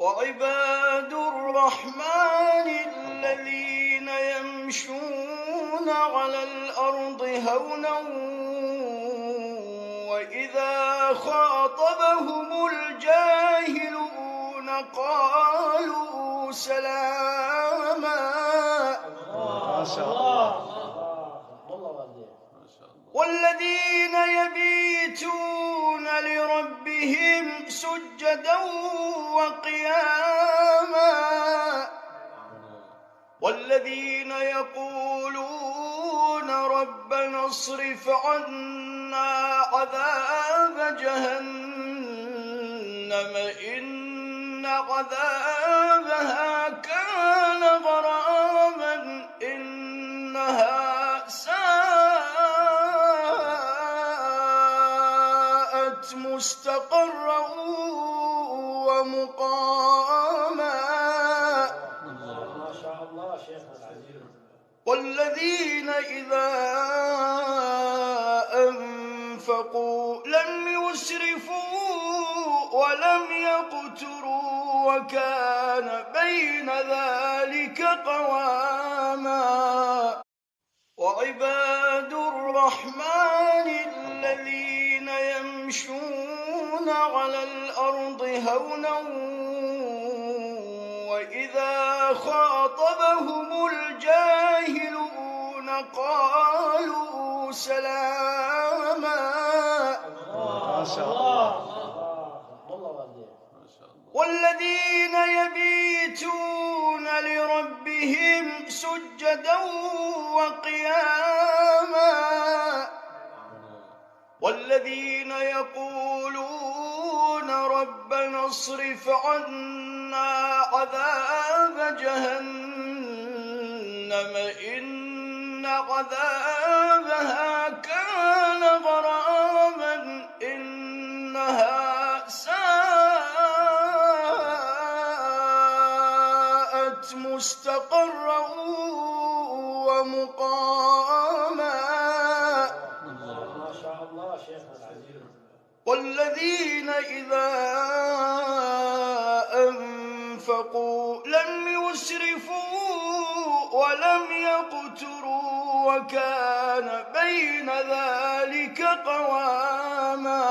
وعباد الرحمن الذين يمشون على الأرض هونا وإذا خاطبهم الجاهلون قالوا سلاما. ما شاء الله. والذين يبيتون لربهم سجدا وقياما والذين يقولون ربنا اصرف عنا عذاب جهنم إن عذابها كان غراما إنها ساءت مستقرا ومقاما. ما شاء الله شيخنا العزيز. والذين إذا أنفقوا لم يسرفوا ولم يقتروا وكان بين ذلك قواما. وعباد الرحمن الذين يمشون على الأرض هونا وإذا خاطبهم الجاهلون قالوا سلاما. ما شاء الله. والذين يبيتون لربهم سجدا وقياما والذين يقولون ربنا اصرف عنا عذاب جهنم إن عذابها كان غراما إنها ساءت مستقرا ومقاما. ما شاء الله شيخنا العزيز. والذين إذا أنفقوا لم يسرفوا ولم يقتروا وكان بين ذلك قواما.